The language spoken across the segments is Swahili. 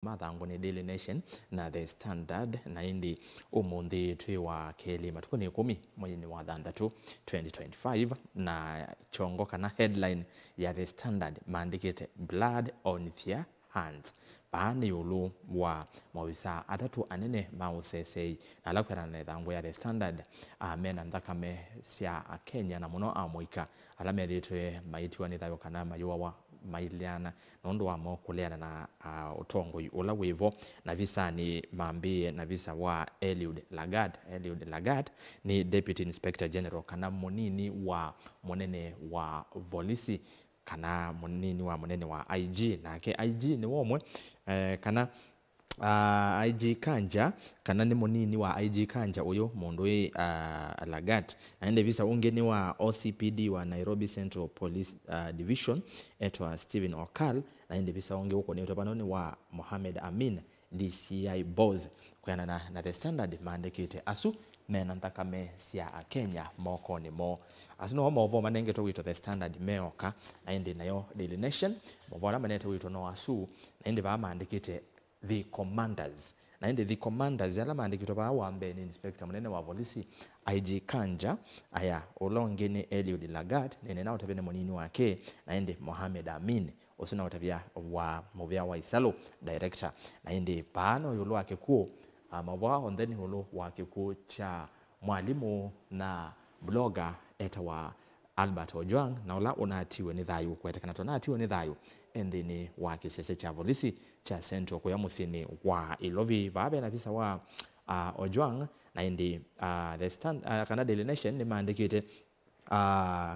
mathango ni Daily Nation na The Standard na indi umundi twi wa keli matuko ni 10 mwezi wa thanthatu 2025 na chongo kana headline ya The Standard maandikite blood on their hands baani yulu wa mawisa atatu anene mausesei na lakana na thango ya The Standard amena ndakame sia Kenya na muno amoika alame litwe maiti wa nithayo kana mayuwa wa mailiana nondo wa mokuleana na utongo ula wivo na visa ni mambie na visa wa Eliud Lagat ni Deputy Inspector General kana munini wa monene wa polisi kana munini wa monene wa IG na ke IG ni womwe kana IG Kanja kana ni munini wa IG Kanja uyo mundu Lagat naende visa ungeni wa OCPD wa Nairobi Central Police Division etwa Stephen Okal naende visa unge huko ni utopanoni wa Mohamed Amin DCI Boz kuyana na The Standard maandikite asu mena ntakame sia Kenya moko ni mo asino movo manenge to wito The Standard meoka naende nayo Daily Nation movo la manete wito no asu naende ba maandikite the commanders naende the commanders yala maandikito ba wambe ni inspector munene wa polisi IG Kanja aya olongene Eliud Lagat nene na utabene munini wake naende Mohamed Amin osuna utabia wa movia wa Isalo director naende pano yulu wake ku mavwa ondeni yulu wake ku cha mwalimu na blogger eta wa Albert Ojwang na ola onatiwe ni thayu kwetekana tonatiwe ni thayu endini wa kisese cha polisi cha Central kwa musini wa Ilovi babe na visa wa Ojwang na indi The Standard kana Daily Nation ni maandikite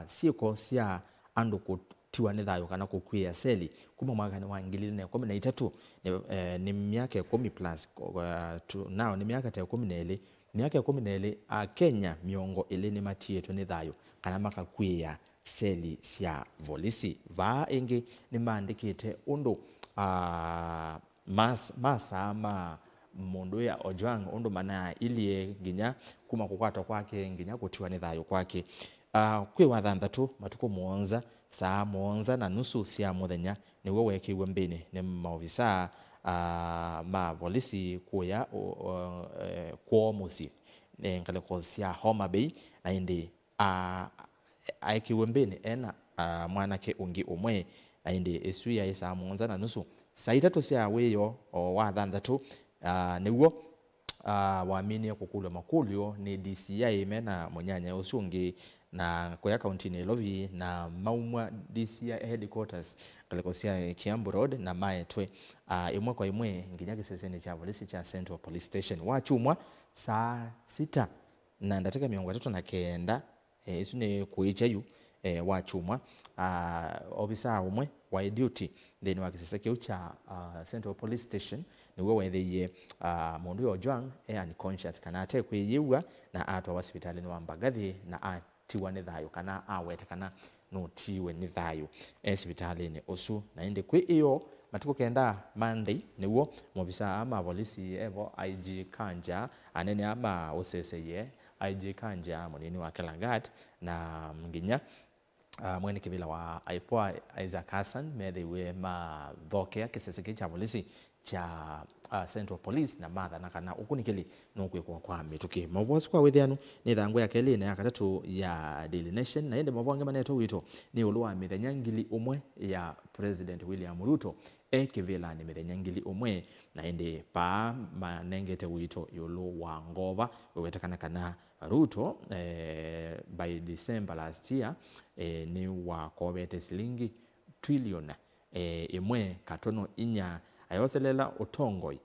siko sia andu kutiwa ni thayu kana kukwia seli kuma mwaka ni wa 2013 ni miaka 10 plus now ni miaka 12 miaka 12 Kenya miongo ilini matietu ni thayu kana makakwia seli sia volisi va ingi ni maandikite undu masa ama mundu ya Ojwang undu mana ilie nginya kuma kukwata kwake nginya kutiwa ni thayu kwake kwi wa thanthatu matuko muonza saa muonza na nusu sia muthenya ni wewe kiwe mbini ni maofisa ma polisi kuya kwa musi ngale ko sia Homa Bay na indi aikiwe mbini ena mwanake ungi umwe na indi esuya isa muonza na nusu saa itatu sia weyo wa thanthatu niwo waamini kukulwa makulyo ni DCI mena munyanya usungi na kwa county ni Lovi na maumwa DCI headquarters kaliko sia Kiambu Road na maetwe imwe kwa imwe nginya kiseseni cha polisi cha Central Police Station wachumwa saa 6 na ndataka miongo 3 na kenda isu ni kuichayu wachumwa ofisa umwe wa duty then wakiseseke cha Central Police Station ni wewe theye mundu Ojwang unconscious kana atekwe yiwa na atwa hospitali ni wambagathi na atiwa ni thayu kana awete kana no tiwe ni thayu hospitali ni osu na inde kwi iyo matuko kenda Monday niwo mobisa ama polisi evo IG Kanja anene ama oseseye IG Kanja munini wa Lagat na mginya mwene kibila wa Aipoa Isaac Hassan medhiwe ma dhoke kiseseke cha polisi cha Central Police na matha na kana ukunikili nokwe kwa mituki mavosi kwa wethianu ni thango ya keli na yakatatu ya Daily Nation na ende mavonge maneto wito ni ulwa mithenya ngili umwe ya President William Ruto kivila ni mithenya ngili umwe na ende pa manengete wito yulu wa ngova wewetakana kana Ruto by December last year ni wa kobete silingi trillion imwe katono inya ayoselela utongoi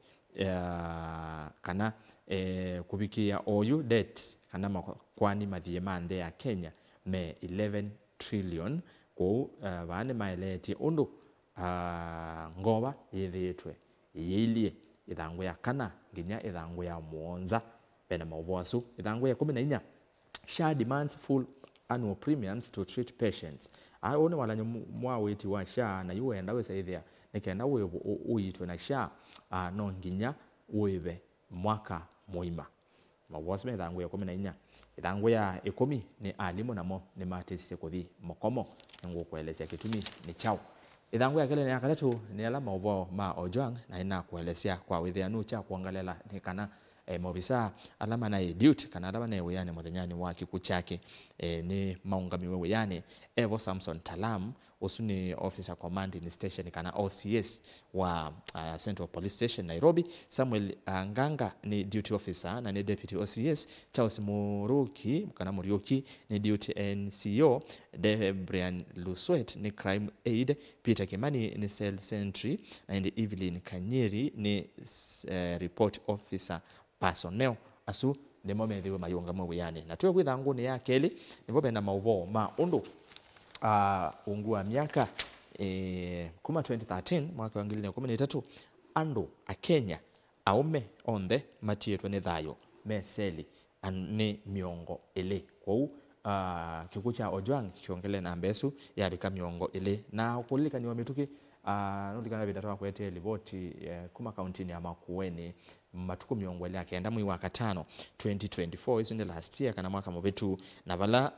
kana kubikia oyu debt kana kwani mathie mande ya Kenya me 11 trillion ko bane maeleti undu ngova yithitwe yilie ithango ya kana nginya ithango ya muonza bena mavoasu ithango ya 14 SHA demands full annual premiums to treat patients one wala mwa weti wa SHA na yuwe enda wesa ithia nikenda wewe uitwe na SHA no nginya wewe mwaka muima mawasme thangu ya 14 thangu ya 10 ni alimu namo ni matisi kuthi mokomo ngo kuelezea kitumi ni chao Idhangu ya kele ni akaletu ni alama uvo ma Ojwang na ina kuelezea kwa withianu cha kuangalela ni kana mobisa alama na duty kana alama na weyane muthenyani wa kiku chake ni maungamiwe weyane Evo Samson Talam usuni officer commanding station kana OCS wa Central Police Station Nairobi. Samuel Nganga ni duty officer na ni deputy OCS. Charles Muruki kana Muriuki ni duty NCO. Debrian Luswet ni crime aid. Peter Kimani ni cell sentry na ni Evelyn Kanyeri ni report officer personnel. Asu ni momethiwe mayunga mweyane na tuwe kwithangu ni ya keli nivobe na mauvo ma undu ungua miaka kuma 2013 mwaka wa 2013 andu a Kenya aume onde matietwe ni thayo meseli ni miongo ile kwou kiku cha Ojwang kiongele na mbesu ya bika miongo ile na kulika niwa mituki nulikana bidatawa kwete livoti kuma kauntini ya Makueni matuku miongo ile akienda mwi waka 5 2024 isu ni last year kana mwaka muvitu na vala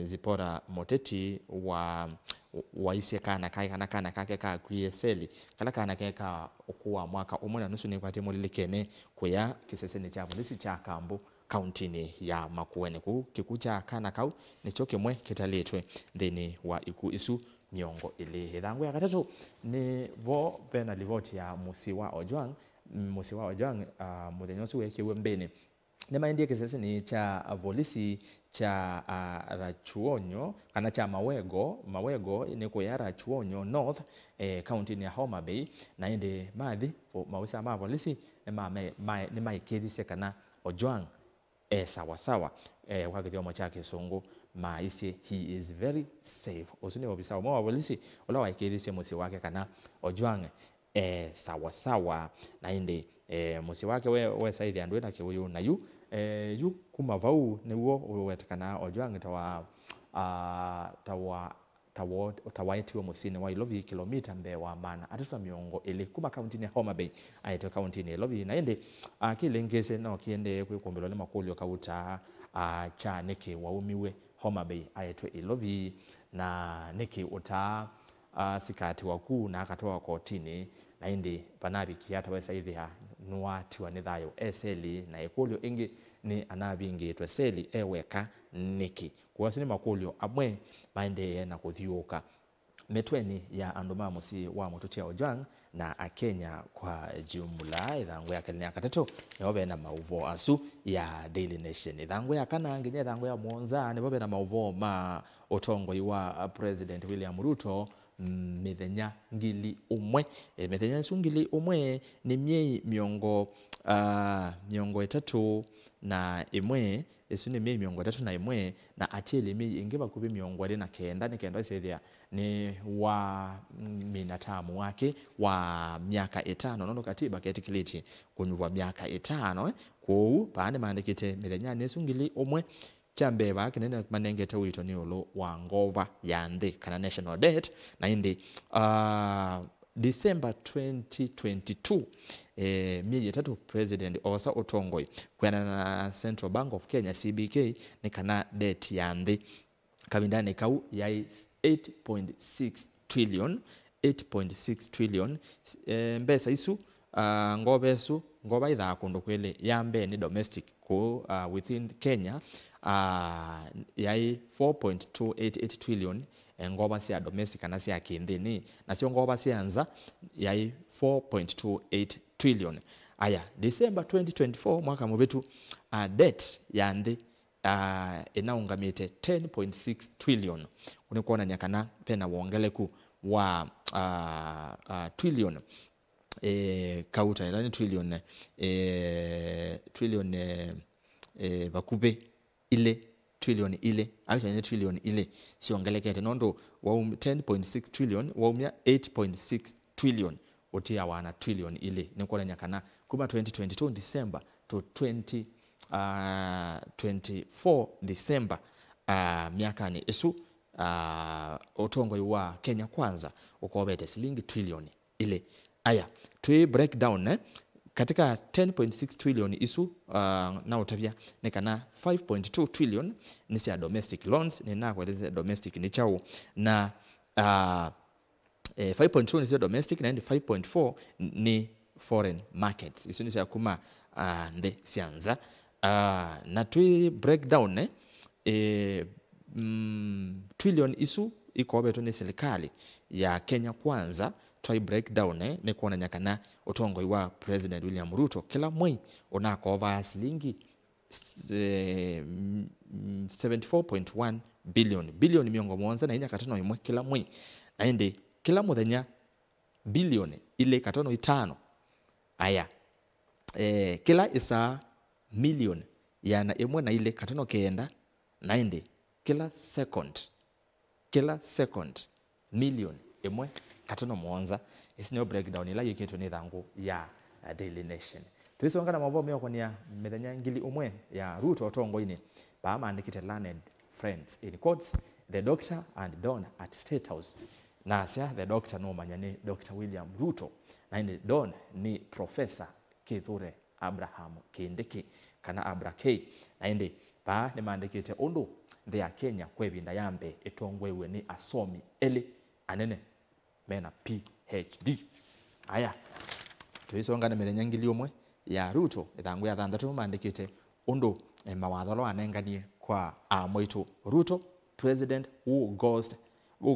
Zipora Moteti wa ise kana kake ka kuyeseli kala kana keka okuwa mwaka umuna nusu ni kwati mulilikene kuya kiseseni cha polisi cha Kambu kauntini ya Makueni ku kikucha kana kau nicho kimwe kitaletwe thini wa iku isu miongo ile ithangu ya katatu ni vo bena livoti ya Musiwa Ojwang muthenyosu wekiwe mbene ni maendie kiseseni cha volisi cha Rachuonyo kana cha Mawego ni kuya Rachuonyo North county ya Homa Bay na ende mathi mawisa ma volisi ni maikithise kana Ojwang sawa wakithiomo chake songo maisi he is very safe usuni wabisa mwa volisi ola waikithise musi wake kana Ojwang sawa na ende musi wake we saithi andu na kiuyu na yu kuma vau niwo wetekana Ojwang tawaitiwe musini wa Ilovi kilomita mbe wa mana atatu miongo ile kuma kauntini ya Homa Bay aitwa kauntini ya Ilovi na ende kilengese na kiende kwikumbilo ni makulio kauta cha niki waumiwe Homa Bay aitwa Ilovi na niki uta sikati wakuu na akatoa kotini na ende panabi kiata wesa hivi nuatiwa ni thayo eseli na ekulio ingi ni anabingi etwa seli eweka niki kuwasini makulio amwe maende na kuthiuka metweni ya anduma musi wa mututia Ojwang na Kenya kwa jumla. Ithangu ya kenya katatu niwobe na mauvo asu ya Daily Nation. Ithangu ya kana nginya ithangu ya Mwonza niwobe na mauvo ma otongo wa President William Ruto mithenya ngili umwe mithenya ngili umwe ni miei miongo itatu na imwe isu ni miei miongo itatu na imwe na atieli miei ingiba kubi miongo iri na kenda ni kenda isethia ni wa minatamu wake wa miaka 5 nono katiba ketikiliti kunyuwa miaka 5 kou paane maandikite mithenya ni ngili umwe chambeba kinene manengete wito ni ulu wa ngova ya nthi kana national debt na indi December 2022 miezi 3 President Osa Otongoi kwena na Central Bank of Kenya CBK ni kana debt ya nthi kabindani kau ya 8.6 trillion mbesa isu ngova itha kundu kwele ya mbe ni domestic ko within Kenya yai 4.288 trillion ngova sia domestic na sia kindini na sio ngova sia anza yai 4.28 trillion aya December 2024 mwaka mubetu debt ya nthi inaungamite 10.6 trillion unikuona nyakana pena wongeleku wa trillion kauta ilani trillion bakupe ile trillion ile actually trillion ile siongelekete nondo wa 10.6 trillion wa 8.6 trillion otia wana trillion ile nikuona nyakana kuma 2022 December to 2024 December miaka ni isu otongo wa Kenya Kwanza ukobete shilingi trillion ile aya tui breakdown katika 10.6 trillion isu na utavia nekana 5.2 trillion ni sia domestic loans ni na kueleza domestic ni chao na 5.2 ni domestic na 5.4 ni foreign markets. Isu ni kuma nde sianza na tui breakdown trillion isu iko beto ni serikali ya Kenya Kwanza. Twi breakdown ni kuona nyakana utongoi wa President William Ruto kila mwei unako over shilingi 74.1 billion miongo mwanza na inya katano imwe kila mwei na indi kila muthenya bilioni ile katano itano aya kila isa million yana imwe na ile katano kenda na indi kila second million imwe katano mwanza isinyo breakdown ila yikitu ni thangu ya Daily Nation. Tuisongana mavo meo konia methenya ngili umwe ya Ruto otongo ini baama andikite learned friends in quotes the doctor and Don at State House. Na sia the doctor no manyani Dr. William Ruto na ini Don ni Professor Kithure Abraham Kindiki kana Abra K na indi ba ni maandikite undu the Kenya kwebinda yambe etongwewe ni asomi eli anene mena PhD. Aya tuisongana methenya ngili umwe ya Ruto ithangu ya thanthatu maandikite undu mawatholo anenganie kwa amwitu Ruto president who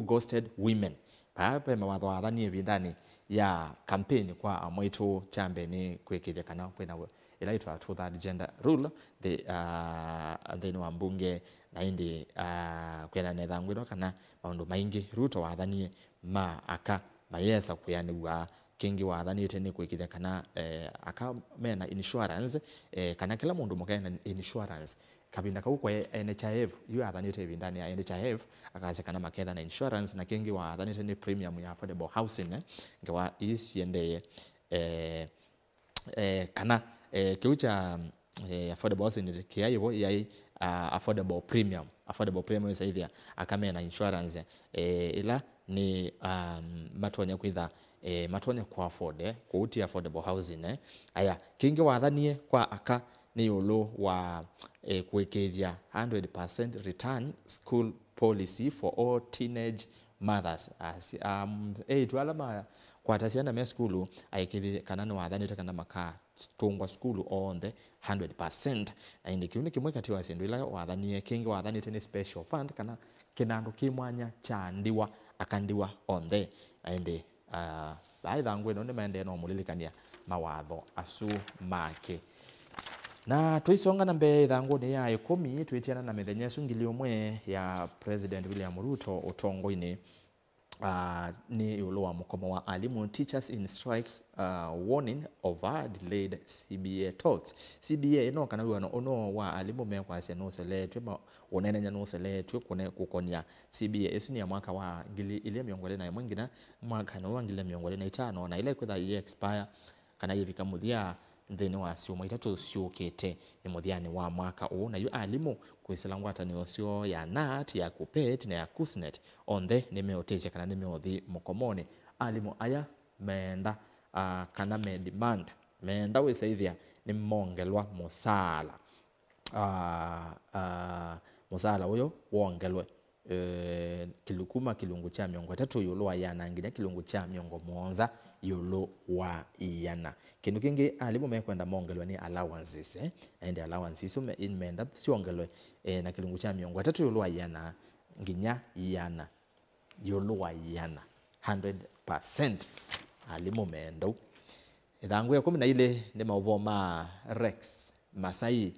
ghosted women pape mawatho athanie bindani ya campaign kwa amwitu chambe ni kwikithia kana kwina ilaitwa third gender rule then wambunge na indi kwena nethangwiro kana maundu maingi Ruto wathanie aka mayesa kuyaniwa kingi wathanite ni kwikithia kana aka mena insurance kana kila mundu mukena insurance kabinda kau kwa NHIF yu athanite bindani ya NHIF akaze kana maketha na insurance na kingi wathanite ni premium ya affordable housing ngewa isiendeye kana kiucha affordable housing kiaivo yai affordable premium isaithia akamena insurance ila ni matonya kwitha matonya kwa afford kuuti affordable housing aya kingi wathanie kwa aka ni yolo wa kwekethia 100% return school policy for all teenage mothers twalama kwa tasiana me school aikithia kana no wathanite kana maka tungwa school on the 100% na indikiuni kimwe kati wa sindu ila wathanie kingi wathanite ni special fund kana kinandu kimwanya chandiwa akandiwa on the indi baitha ngweno ni mende no mulilikania mawatho asu make na tuisonga na mbe thangu ni ya 10 twitiana na methenya sungili umwe ya President William Ruto utongo-ini ni ulo wa mukomo wa alimu teachers in strike warning over delayed CBA talks. CBA no kana ono wa alimu mekwase no seletwe onenenya no seletwe kukonia CBA esu ni ya mwaka wa ngili ile miongole na mwingina mwaka no ngile miongole na 5 na ile kwetha ye expire kana yivika muthia nthini wa siuma itatu ciukite ni muthiani wa mwaka u na yu alimu kwisela ngwata ni osio ya NAT ya KUPPET na ya KUSNET onthe ni meotecia kana ni meothi mukomone alimu aya menda kana me demand menda wisaithia ni mongelwa musala uyo wongelwe kilungu cha miongo 3 yulo wa yana nginya kilungu cha miongo 7 yulo wa yana kindu kingi alimu mekwenda mongelwe ni allowances and allowances so menda siongelwe na kilungu cha miongo 3 yulo wa yana nginya yana yulo wa yana 100% alimu mendo ithangu ya 12 ni mauvoma Rex Masai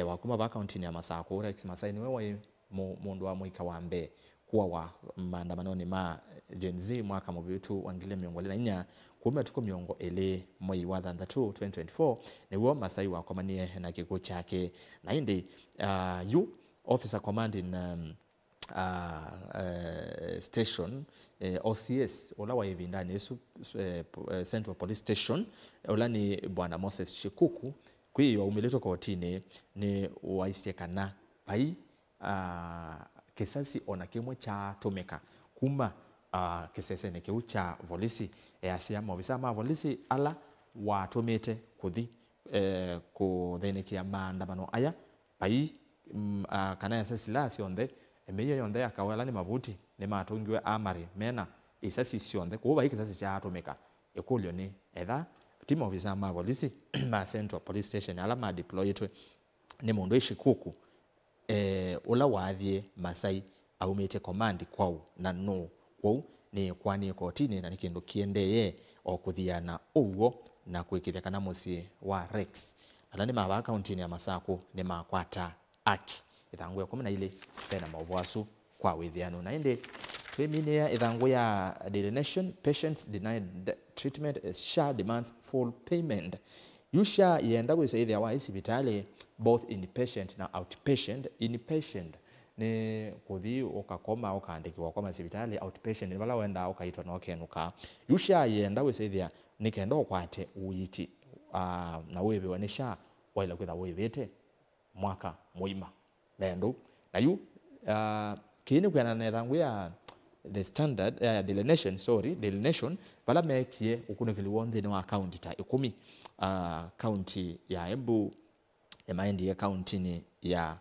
wakuma ba county ya Masako Rex Masai ni wewe mundu wa muika wa mbe kuwa wa maandamanoni ma Gen Z mwaka mubitu wangile miongo na inya kume tuko miongo ele mwei wa 2024 ni wo Masai wa komanie na kiko chake na indi you officer commanding station OCS ola wa hivi ndani Central Police Station ola ni bwana Moses Shikuku kwiyo umiletwa kotini ni waisiekana pai kisasi ona kimwe cha tumeka kuma kisese ne kiucha volisi asia mobisa ma volisi ala watumite kuthi kuthenikia maandamano aya pai kana ya sesila sionde emeyo yonde akawala ni mabuti ni matungiwe amari mena isasi cionthe kuva ikisasi cha atumika ikulio ni etha team officer ma polisi ma Central Police Station ala ma deployed ni mundu ishikuku ula wathie Masai aumite command kwau na no kwau ni kwani kotini na nikindu kiendeye o kuthiana uwo na kwikithia kana musi wa Rex ala ni maba accountini ya Masako ni makwata aki ithangu ya 12 tena mauvasu kwa withiano na inde twiminia ithangu ya Daily Nation patients denied treatment as SHA demands full payment yusha yenda gwisaithia wa hospitali both inpatient na outpatient. Inpatient ni kuthi ukakoma ukaandikiwa kwa hospitali, outpatient ni bala wenda ukaitwa na okenuka yusha yenda gwisaithia nikendo kwate uyiti na wewe wanisha waila kwitha wivite mwaka muima bendo na yu kini kwana na thangu ya the standard Daily Nation Daily Nation bala mekie ukunekeli wonde ni wa account ta 10 county ya Embu ya Maindi ya county ni ya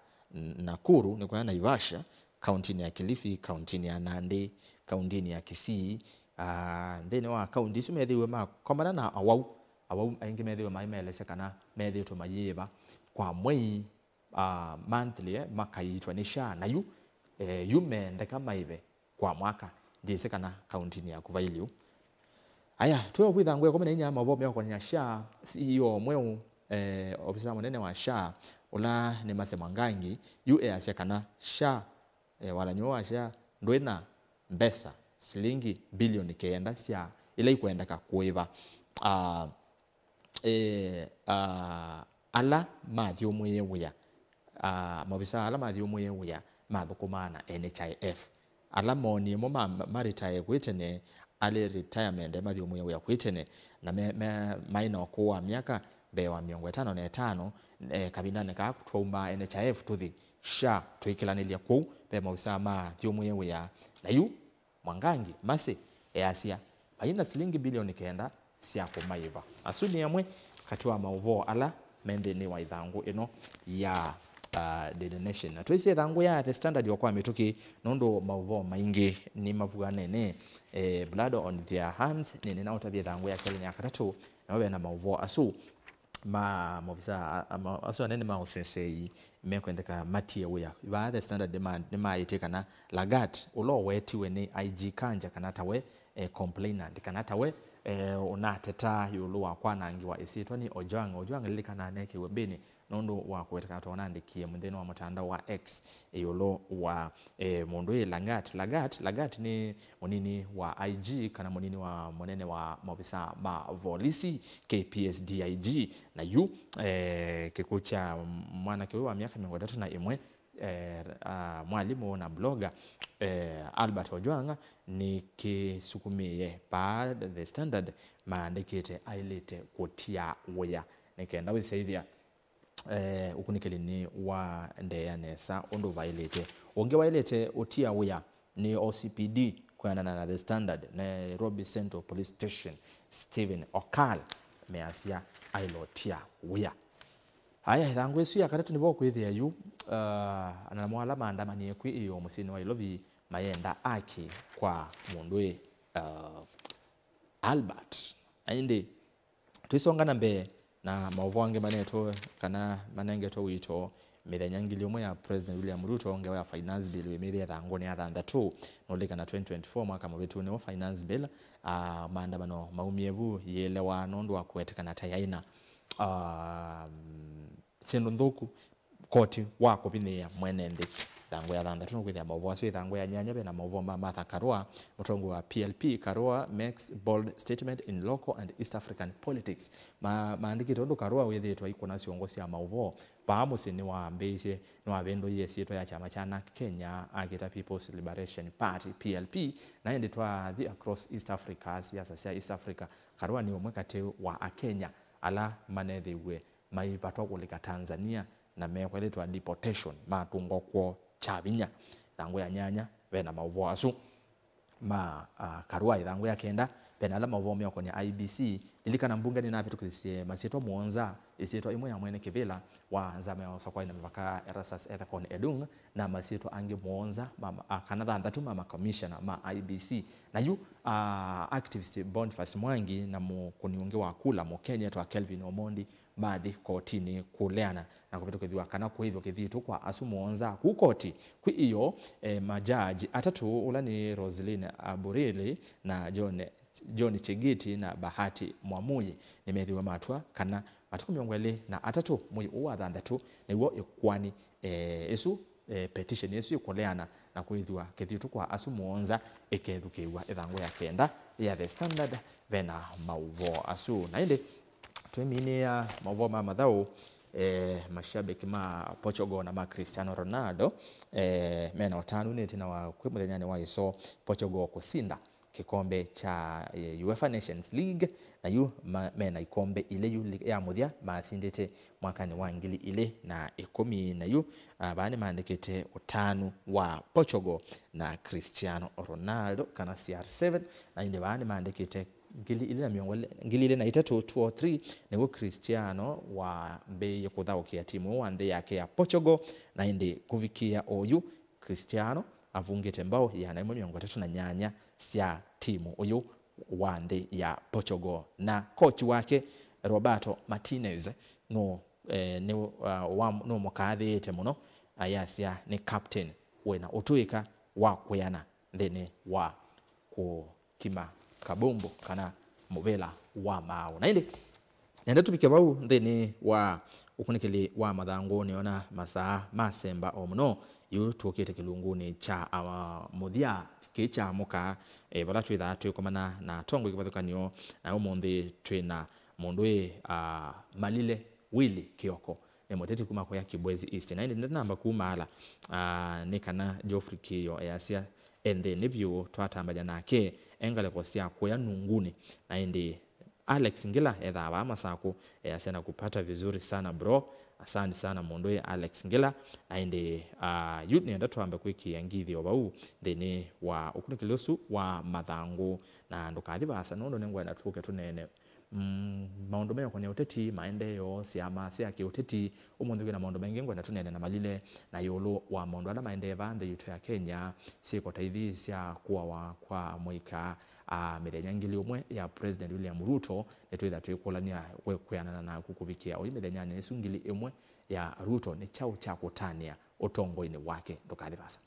Nakuru ni kwa Naivasha, county ni ya Kilifi, county ni ya Nandi, county ni ya Kisii then wa county sumethiwe ma komana na awau aingi methiwe ma imelese kana methiwe to mayeba kwa mwei monthly makaitwa ni SHA na yu mendeka maive kwa mwaka ndise kana county ni ya kuvailiu aya tuwe kwitha ngwe komena inya mavo meko nya SHA CEO mweu ofisa munene wa SHA ula ni Masema Ngangi asia kana SHA wala nyoa SHA ndwena mbesa silingi bilioni kenda cia ila ikwendeka kuiva ala mathio mweya mabisa ala mathio mweya mathukumana NHIF ala moni mo maritire kwitene ale retirement mathio mweya kwitene na maina kwa miaka bewa 55 kabinane ka kutwauma NHIF tuthi SHA twikilanilia kwa be mabisa mathio mweya na yu Mwangangi mase asia aina silingi bilioni kenda cia kumaiva asuni yamwe katiwa mauvo ala mende ni wa ithangu ino ya Daily Nation na twisi ithangu ya The Standard yokwa mituki nondo mauvo maingi ni mavuga nene blood on their hands ni na utabia ithangu ya Kenya katatu na wewe na mauvo asu mobisa asu nene ma osensei mekwendeka matie uya ba The Standard demand ni maiteka na lagat ulo wetiwe ni IG kanja kanata we complainant kanata we unateta yulu wa kwanangiwa isitwa ni Ojwang lilikana neke webeni nondo wa kweteka tonandikie mundeno wa mtandao wa X yulu wa mundu lagat ni munini wa IG kana munini wa monene wa mobisa ma volisi KPSDIG na yu kikucha mwana kiwe wa miaka 31 mwalimu na blogger Albert Ojwanga ni kisukumie pa The Standard maandikite ailete kutia waya nikenda wisaithia ukunikeli ni wa ndeyanesa ondo violate onge violate utia waya ni OCPD kwa na The Standard Nairobi Central Police Station Stephen Okal measia ailotia waya haya thangu esu ya katatu nibo kwithia yu ana mwala maandamani kwi iyo musini wa Ilovi mayenda aki kwa mundu Albert ainde twisongana mbe na mauvange maneto kana manenge to wito mithenya umwe ya President William Ruto ngewa ya finance bill wemire thangu ni athanda tu nolika na 2024 mwaka mwetu ni finance bill maandamano maumievu yelewa nondo wa kwetekana tayaina sendo ndoku koti wako bine ya mwenende thangu ya thanda tuno kwithia mauvo asu thangu ya nyanya be na mauvo ma Martha Karua mutongo wa PLP Karua makes bold statement in local and East African politics maandiki tondo Karua wethitwa ikona ciongosi ya mauvo paamusi ni wa mbese no avendo yesito ya chama cha Kenya Agita People's Liberation Party PLP na enditwa the across East Africa siasa cia East Africa Karua ni umwe kati wa Kenya ala manethiwe maipatwa kulika Tanzania na mekweletwa deportation matungo kwa chabinya thangu ya nyanya bena mauvo asu Karua ithangu ya kenda penala mavomeo kwenye IBC lilikana mbunge ni napi tukisie masitwa muonza isitwa imwe ya mwene kivila wa nzame ya osakwa ina mvaka Erastus Ethekon Edung na masitwa ange muonza mama kanadha ndatu mama commissioner ma IBC na yu activist Boniface Mwangi na kuniunge wa kula mu Kenya to Kelvin Omondi baadhi kotini kuleana na kupita kuthiwa kana kwa hivyo kithitu kwa asumuonza ku koti kwi iyo majaji atatu ulani Roseline Aburili na John Chigiti na Bahati Mwamuye nimethiwa matwa kana matuku miongwele na atatu mui uwa thandatu niwo ikwani esu petition yesu ikuleana na kwithiwa kithitu kwa asumuonza ikethukiwa ithango ya kenda ya The Standard vena mauvo asu na indi twemine ya mauvo ma mathau mashabiki ma Portugal na ma Cristiano Ronaldo mena otanu neti na wa kwimuthenya wa iso Portugal kusinda kikombe cha UEFA Nations League na yu mena ikombe ile yu ya muthia masindite mwakani wa ngili ile na 10 na yu bani maandikite utanu wa Portugal na Cristiano Ronaldo kana CR7 na inde bani maandikite ngili ile na miongole ngili ile na itatu 2 or 3 nego Cristiano wa mbe yokuthaokia timu wa ndhe yake ya Portugal na inde kuvikia oyu Cristiano avungite mbao ya na 38 sia timu oyu wa ndhe ya Portugal na coach wake Roberto Martinez no no mukathite muno ayasia ni captain wena utuika wa kuyana thene wa kukima kabumbu kana muvela wa mao na indi nenda tupike bau thene wa ukunikili wa mathangu niona masaa masemba omuno yu tukite kilunguni cha muthia kicha muka bala twitha twikomana na tongo kibathukanio na umuthi twina mundu Malile Willy Kioko moteti kuma kwa Kibwezi East na indi namba kuma ala ni kana Geoffrey Kiyo yasia ende nibyo twatambanya nake engale kosia kwa nunguni na indi Alex Ngila edha masako yasena kupata vizuri sana bro asante sana mundu Alex Ngila na indi yuni enda tuambe kwiki yangithi obau thene wa ukunikilosu wa mathangu na ndukathi basa nondo nengwa na tuke tunene maundu meyo kwenye uteti maendeleo siama sia kiuteti umundu na maundu mengi ngwa na tunene na Malile na yolo wa maundu ala maendeleo the yutu ya Kenya siko taithi sia kuwa wa kwa muika mithenya ngili umwe ya President William Ruto etwitha twikulania kweana na kukuvikia oyi mithenya ni sungili imwe ya Ruto ni chao cha kutania utongo-ini wake ndukathi basa